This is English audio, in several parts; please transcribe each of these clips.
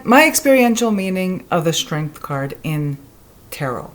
my experiential meaning of the Strength card in tarot.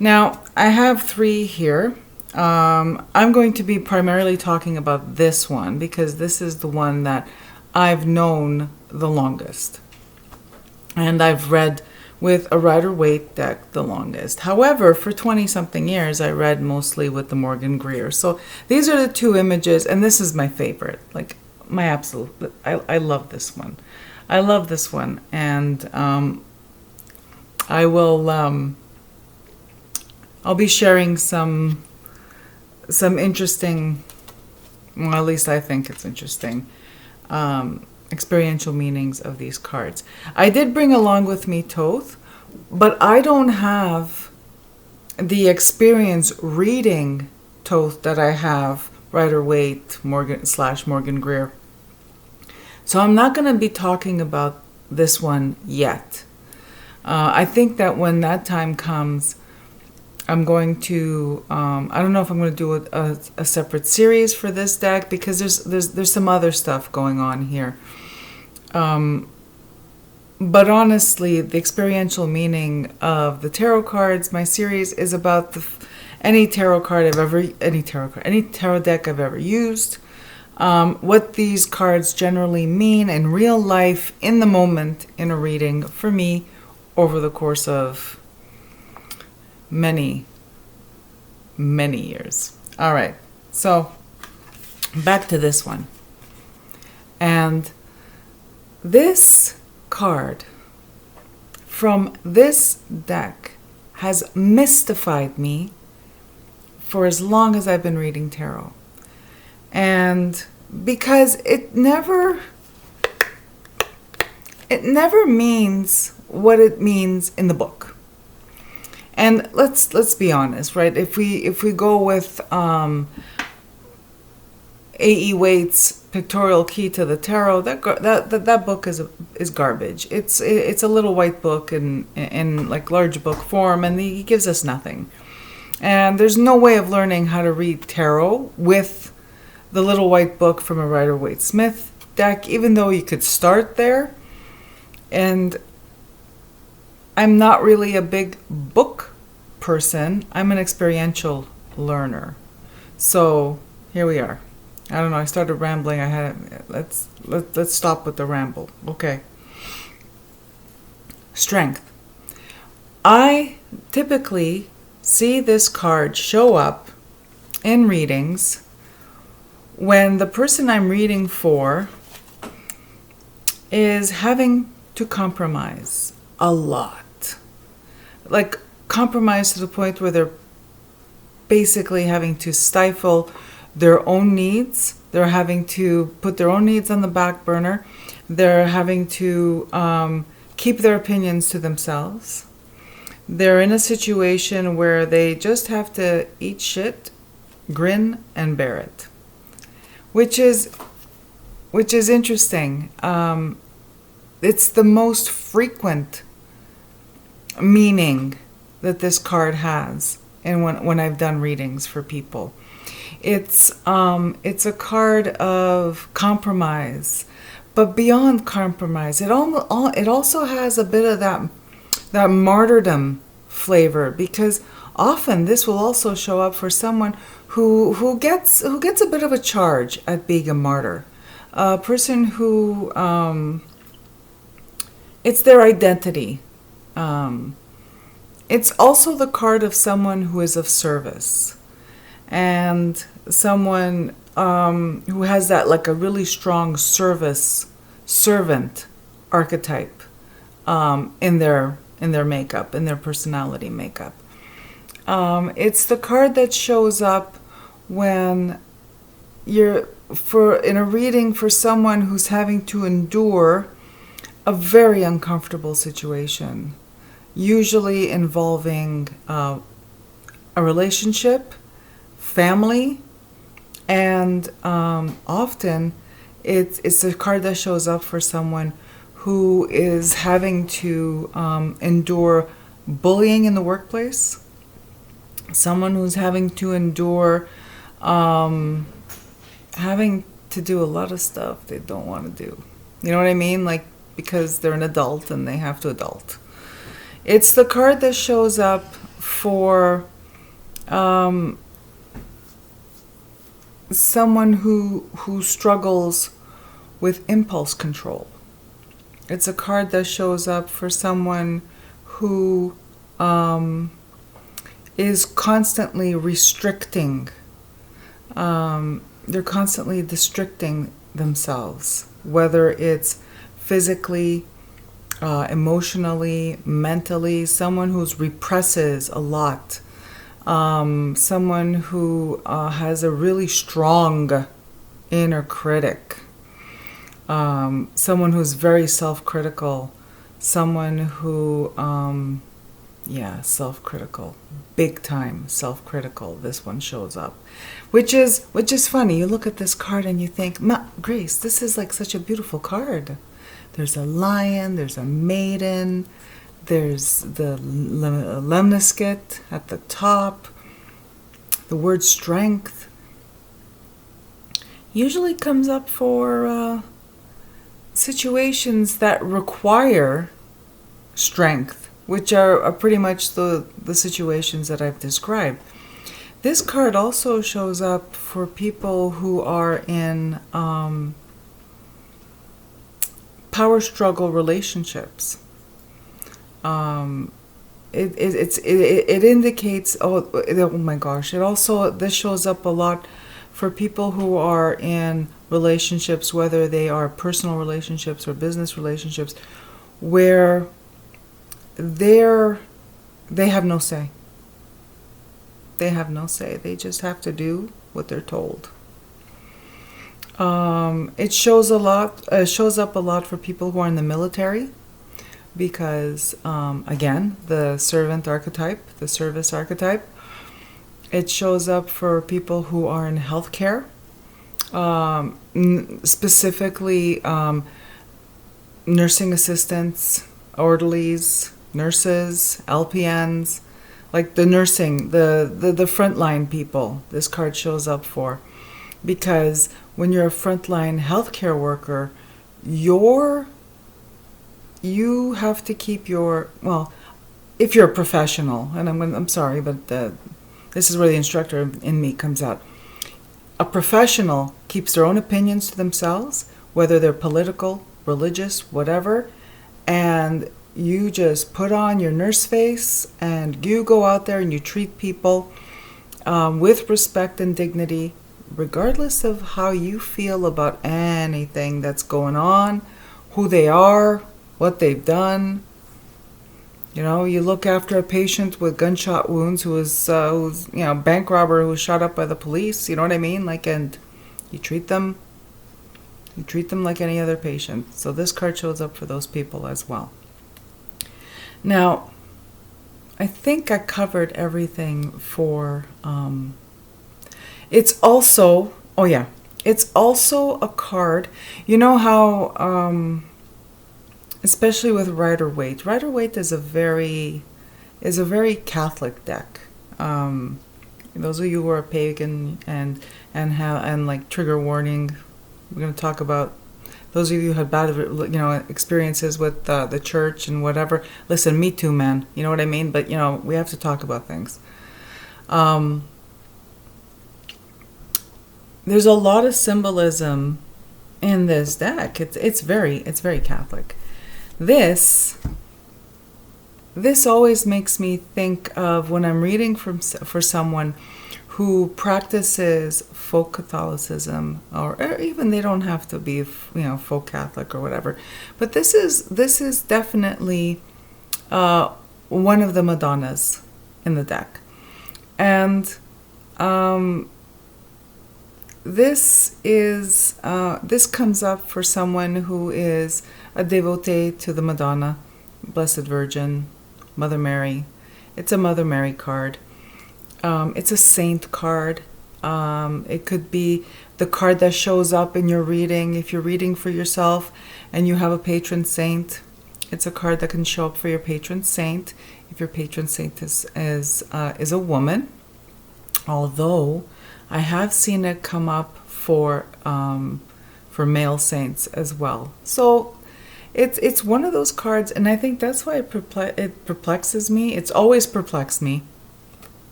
Now, I have 3 here. I'm going to be primarily talking about this one because this is the one that I've known the longest. And I've read with a Rider-Waite deck the longest. However, for 20-something years, I read mostly with the Morgan Greer. So these are the 2 images, and this is my favorite. Like, my absolute... I love this one. I love this one. And I will... I'll be sharing some interesting... Well, at least I think it's interesting. Experiential meanings of these cards. I did bring along with me Thoth, but I don't have the experience reading Thoth that I have Rider-Waite Morgan Greer. So I'm not going to be talking about this one yet. I think that when that time comes, I'm going to, I don't know if I'm going to do a separate series for this deck because there's some other stuff going on here. But honestly, the experiential meaning of the tarot cards, my series is about any tarot deck I've ever used, what these cards generally mean in real life, in the moment, in a reading for me over the course of many, many years. All right, so back to this one. And this card from this deck has mystified me for as long as I've been reading tarot. And because it never means what it means in the book. And let's be honest, right? If we go with A.E. Waite's Pictorial Key to the Tarot, that book is garbage. It's a little white book in like large book form, and he gives us nothing. And there's no way of learning how to read tarot with the little white book from a Rider-Waite Smith deck, even though you could start there. And I'm not really a big book person. I'm an experiential learner. So here we are. I don't know, I started rambling. Let's stop with the ramble. Okay. Strength. I typically see this card show up in readings when the person I'm reading for is having to compromise a lot. Like, compromise to the point where they're basically having to stifle their own needs. They're having to put their own needs on the back burner. They're having to keep their opinions to themselves. They're in a situation where they just have to eat shit, grin, and bear it, which is interesting. It's the most frequent meaning that this card has, and when I've done readings for people. It's a card of compromise, but beyond compromise, it also has a bit of that martyrdom flavor, because often this will also show up for someone who gets a bit of a charge at being a martyr, a person who it's their identity. It's also the card of someone who is of service, and someone who has that, like, a really strong servant archetype in their makeup, in their personality makeup. It's the card that shows up when you're in a reading for someone who's having to endure a very uncomfortable situation, usually involving a relationship, family, and often it's a card that shows up for someone who is having to endure bullying in the workplace, someone who's having to endure having to do a lot of stuff they don't want to do. You know what I mean? Like, because they're an adult and they have to adult. It's the card that shows up for someone who struggles with impulse control. It's a card that shows up for someone who is constantly restricting. They're constantly restricting themselves, whether it's physically, emotionally, mentally, someone who represses a lot, someone who has a really strong inner critic, someone who's very self-critical, someone who, self-critical, big time self-critical. This one shows up, which is funny. You look at this card and you think, Grace, this is like such a beautiful card. There's a lion, there's a maiden, there's the lemniscate at the top. The word strength usually comes up for situations that require strength, which are pretty much the situations that I've described. This card also shows up for people who are in power struggle relationships. It indicates, oh my gosh, this shows up a lot for people who are in relationships, whether they are personal relationships or business relationships, where they have no say. They have no say. They just have to do what they're told. It shows up a lot for people who are in the military, because again, the servant archetype, the service archetype. It shows up for people who are in healthcare, specifically nursing assistants, orderlies, nurses, LPNs, like the nursing, the frontline people. This card shows up for, because when you're a frontline healthcare worker, you have to keep your, well, if you're a professional, and I'm sorry, but this is where the instructor in me comes out. A professional keeps their own opinions to themselves, whether they're political, religious, whatever, and you just put on your nurse face and you go out there and you treat people with respect and dignity, regardless of how you feel about anything that's going on, who they are, what they've done. You know, you look after a patient with gunshot wounds who's bank robber who was shot up by the police, you know what I mean? Like, and you treat them like any other patient. So this card shows up for those people as well. Now, I think I covered everything for, it's also a card. You know how, especially with Rider-Waite. Rider-Waite is a very Catholic deck. Those of you who are pagan and like trigger warning, we're going to talk about those of you who had bad experiences with the church and whatever. Listen, me too, man. You know what I mean? But we have to talk about things. There's a lot of symbolism in this deck. It's very Catholic. This always makes me think of when I'm reading for someone who practices folk Catholicism, or even they don't have to be folk Catholic or whatever, but this is definitely one of the Madonnas in the deck, and this comes up for someone who is a devotee to the Madonna, Blessed Virgin, Mother Mary. It's a Mother Mary card. It's a saint card. It could be the card that shows up in your reading. If you're reading for yourself and you have a patron saint, it's a card that can show up for your patron saint. If your patron saint is a woman, although I have seen it come up for male saints as well. So It's one of those cards, and I think that's why it perplexes me. It's always perplexed me.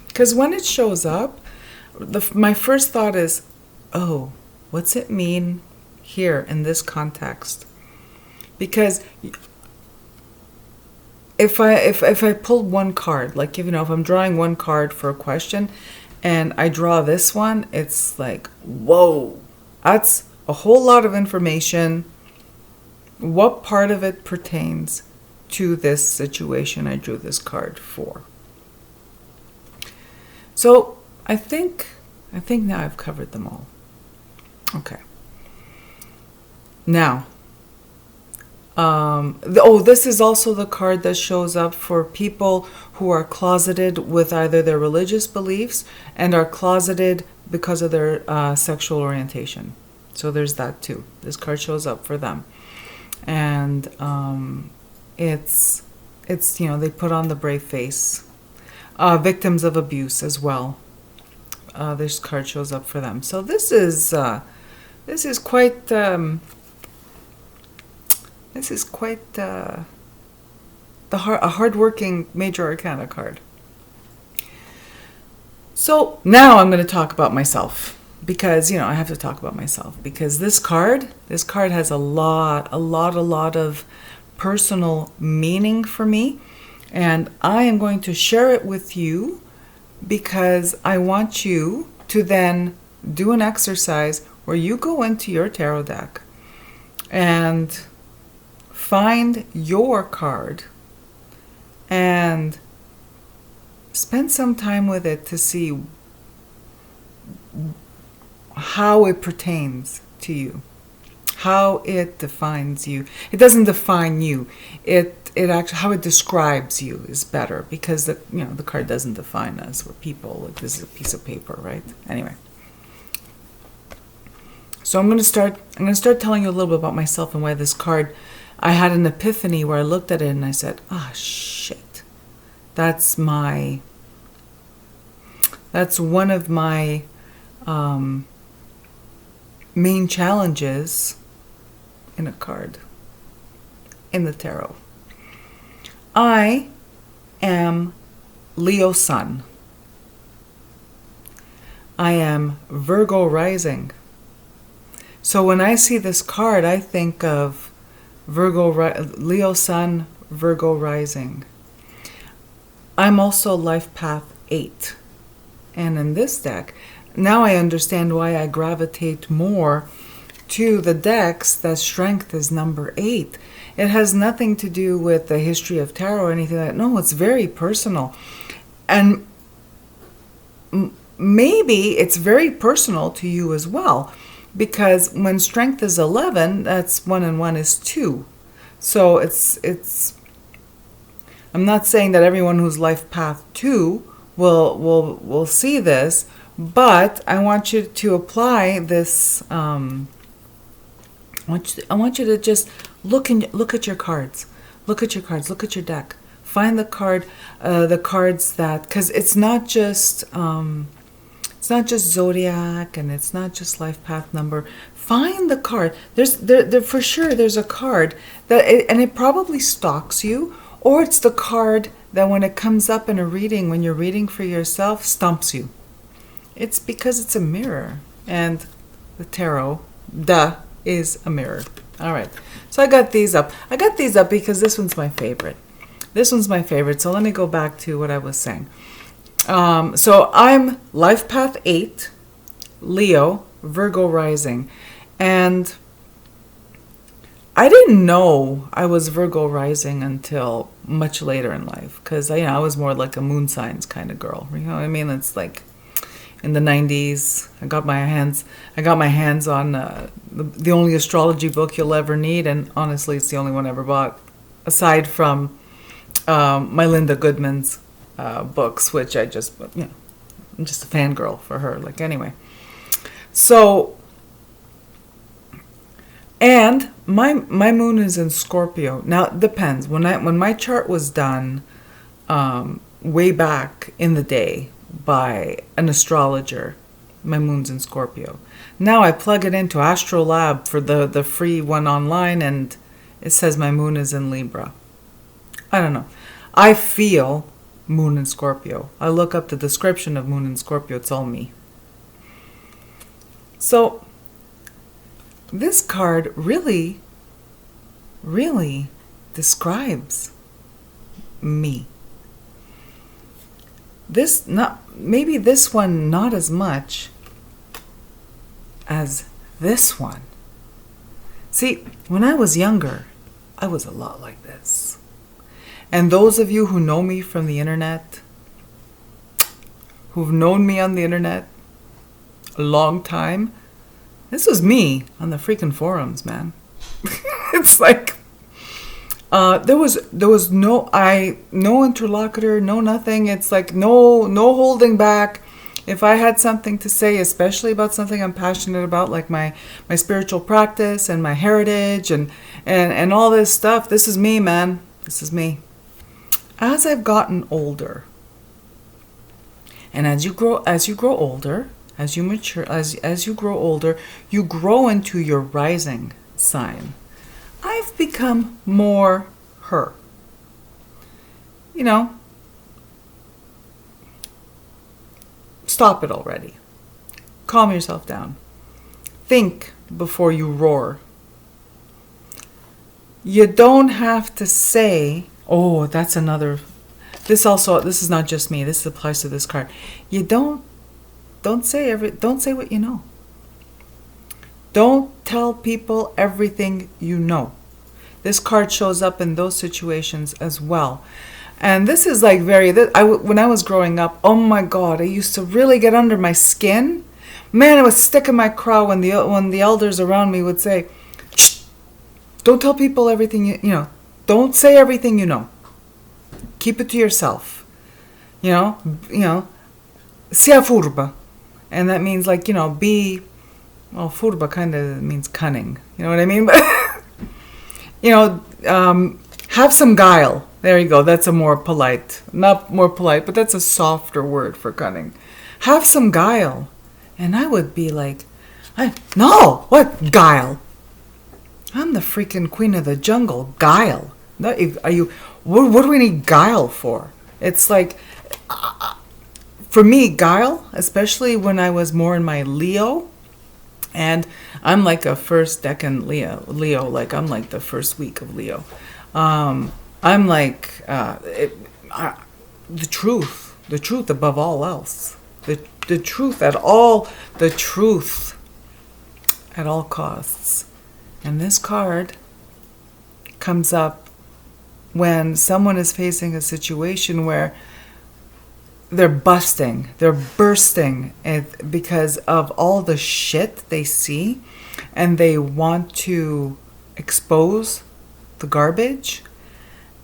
Because when it shows up, my first thought is, oh, what's it mean here in this context? Because if I pull one card, like if I'm drawing one card for a question, and I draw this one, it's like, whoa, that's a whole lot of information. What part of it pertains to this situation I drew this card for? So I think now I've covered them all. Okay. Now, this is also the card that shows up for people who are closeted with either their religious beliefs and are closeted because of their sexual orientation. So there's that too. This card shows up for them. And it's they put on the brave face. Victims of abuse as well. This card shows up for them. So this is quite a hardworking Major Arcana card. So now I'm going to talk about myself, because I have to talk about myself, because this card has a lot of personal meaning for me, and I am going to share it with you because I want you to then do an exercise where you go into your tarot deck and find your card and spend some time with it to see how it pertains to you, how it defines you. It doesn't define you. It actually, how it describes you is better, because the card doesn't define us. We're people. Like, this is a piece of paper, right? Anyway. So I'm going to start telling you a little bit about myself and why this card. I had an epiphany where I looked at it and I said, shit. That's one of my main challenges in a card, in the tarot. I am Leo Sun. I am Virgo rising. So when I see this card, I think of Leo Sun, Virgo rising. I'm also Life Path 8. And in this deck, now I understand why I gravitate more to the decks that strength is number 8. It has nothing to do with the history of tarot or anything like that. No, it's very personal. And maybe it's very personal to you as well, because when strength is 11, that's 1 and 1 is 2. So it's I'm not saying that everyone who's Life Path 2 will see this, but I want you to apply this. I want you to just look at your cards. Look at your cards. Look at your deck. Find the cards that, because it's not just zodiac, and it's not just life path number. Find the card. There for sure. There's a card and it probably stalks you, or it's the card that when it comes up in a reading, when you're reading for yourself, stumps you. It's because it's a mirror, and the tarot, is a mirror. All right. So I got these up. I got these up because this one's my favorite. So let me go back to what I was saying. So I'm Life Path 8, Leo, Virgo rising. And I didn't know I was Virgo rising until much later in life, because I was more like a moon signs kind of girl. You know what I mean? It's like in the 90s, I got my hands on the only astrology book you'll ever need, and honestly, it's the only one I ever bought, aside from my Linda Goodman's books, which I'm just a fangirl for her. Like, anyway. So, and my moon is in Scorpio. Now, it depends. When my chart was done way back in the day by an astrologer, my moon's in Scorpio. Now I plug it into Astrolab for the free one online, and it says my moon is in Libra. I don't know. I feel moon in Scorpio. I look up the description of moon in Scorpio. It's all me. So this card really, really describes me. Maybe this one not as much as this one. See, when I was younger, I was a lot like this. And those of you who know me from the internet, who've known me on the internet a long time, this was me on the freaking forums, man. It's like there was no interlocutor, no nothing. It's like no holding back. If I had something to say, especially about something I'm passionate about, like my spiritual practice and my heritage and all this stuff, this is me, man. This is me. As I've gotten older, and as you grow older, as you mature, as you grow older, you grow into your rising sign. I've become more her. You know, stop it already. Calm yourself down. Think before you roar. You don't have to say, oh, that's another. This is not just me. This applies to this card. You don't say what you know. Don't tell people everything you know. This card shows up in those situations as well. And this is like when I was growing up, oh my God, I used to really get under my skin. Man, I would stick in my craw when the elders around me would say, shh, don't tell people everything you know. Don't say everything you know. Keep it to yourself. You know, sia furba. And that means like, be, well, furba kind of means cunning. You know what I mean? But, have some guile. There you go. That's not more polite, but that's a softer word for cunning. Have some guile. And I would be like, no, what guile? I'm the freaking queen of the jungle. Guile. What do we need guile for? It's like, for me, guile, especially when I was more in my Leo, and I'm like a first decan Leo, like I'm like the first week of Leo. I'm like the truth above all else, the truth at all costs. And this card comes up when someone is facing a situation where they're bursting because of all the shit they see, and they want to expose the garbage,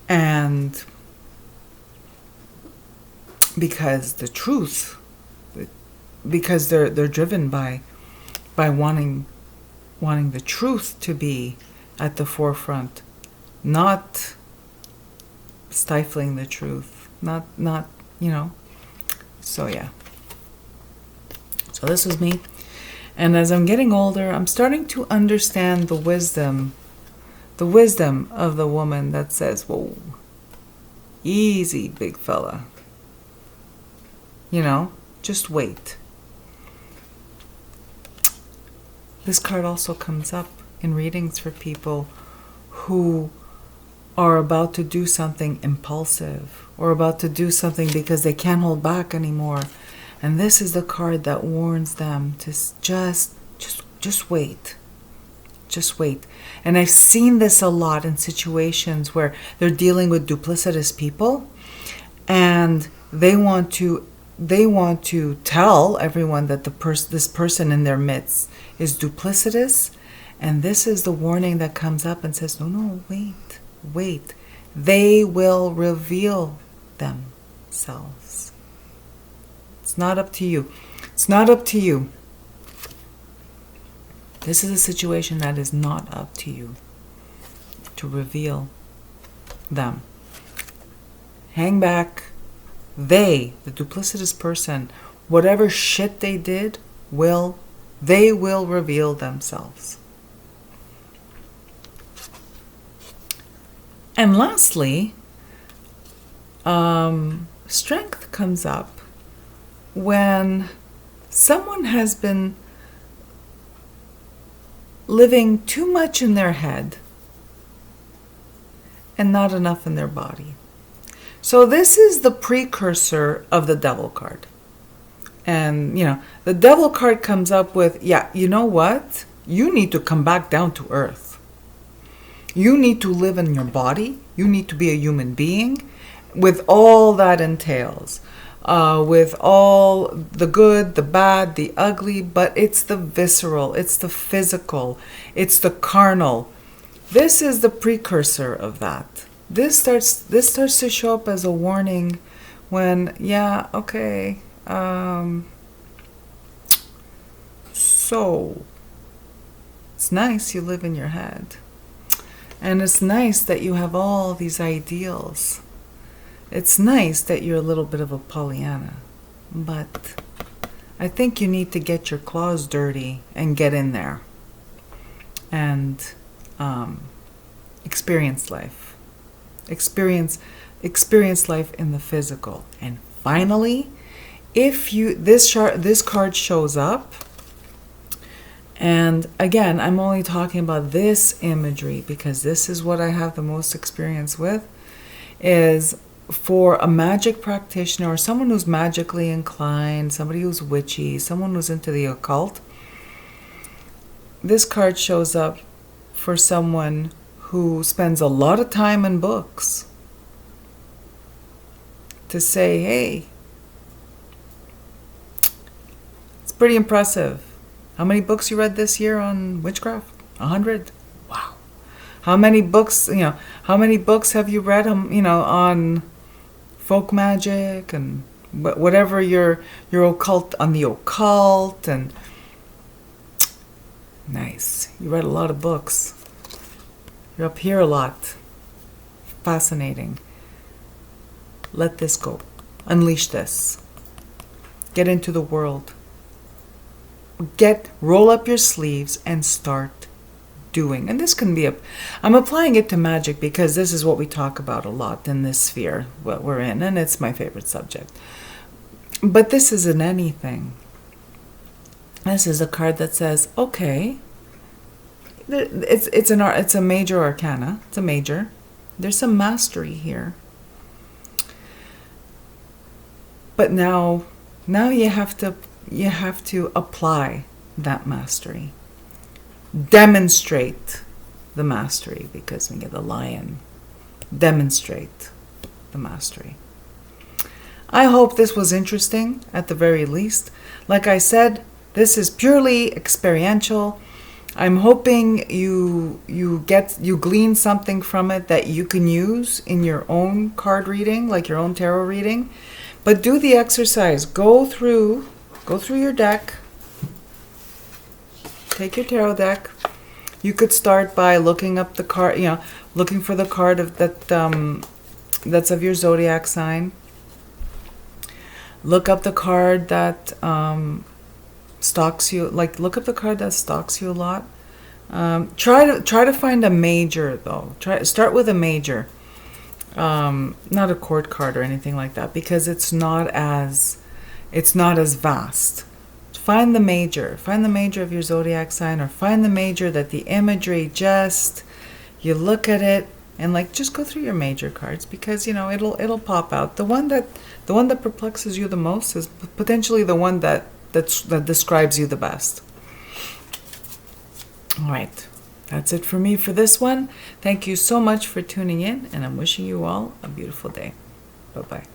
and because they're driven by wanting the truth to be at the forefront, not stifling the truth, not So yeah. So this was me. And as I'm getting older, I'm starting to understand the wisdom of the woman that says, whoa, easy, big fella. Just wait. This card also comes up in readings for people who are about to do something impulsive, or about to do something because they can't hold back anymore. And this is the card that warns them to just wait. Just wait. And I've seen this a lot in situations where they're dealing with duplicitous people, and they want to tell everyone that this person in their midst is duplicitous. And this is the warning that comes up and says, no, wait. They will reveal themselves. It's not up to you. It's not up to you. This is a situation that is not up to you to reveal them. Hang back. The duplicitous person, whatever shit they did, they will reveal themselves. And lastly, strength comes up when someone has been living too much in their head and not enough in their body. So this is the precursor of the Devil card. And, the Devil card comes up with, you know what? You need to come back down to earth. You need to live in your body. You need to be a human being with all that entails. With all the good, the bad, the ugly, but it's the visceral, it's the physical, it's the carnal. This is the precursor of that. This starts to show up as a warning when, so it's nice you live in your head. And it's nice that you have all these ideals. It's nice that you're a little bit of a Pollyanna, but I think you need to get your claws dirty and get in there and experience life. Experience life in the physical. And finally, if this card shows up, and again, I'm only talking about this imagery because this is what I have the most experience with, is for a magic practitioner or someone who's magically inclined, somebody who's witchy, someone who's into the occult. This card shows up for someone who spends a lot of time in books to say, hey, it's pretty impressive. How many books you read this year on witchcraft? 100? Wow. How many books have you read on folk magic and whatever your occult, on the occult? And nice. You read a lot of books. You're up here a lot. Fascinating. Let this go. Unleash this. Get into the world. Roll up your sleeves and start doing. And this can be I'm applying it to magic because this is what we talk about a lot in this sphere, what we're in, and it's my favorite subject. But this isn't anything. This is a card that says, okay, it's a major arcana. It's a major. There's some mastery here. But now you have to apply that mastery. Demonstrate the mastery, because we get the lion. Demonstrate the mastery. I hope this was interesting at the very least. Like I said, this is purely experiential. I'm hoping you glean something from it that you can use in your own card reading, like your own tarot reading. But do the exercise. Go through your deck. Take your tarot deck. You could start by looking up the card, looking for the card that's of your zodiac sign. Look up the card that stalks you. Look up the card that stalks you a lot. Try to find a major though. Start with a major. Not a court card or anything like that, because it's not as vast. Find the major of your zodiac sign, or find the major that the imagery you look at it and just go through your major cards, because it'll pop out. The one that perplexes you the most is potentially the one that describes you the best. All right. That's it for me for this one. Thank you so much for tuning in, and I'm wishing you all a beautiful day. Bye-bye.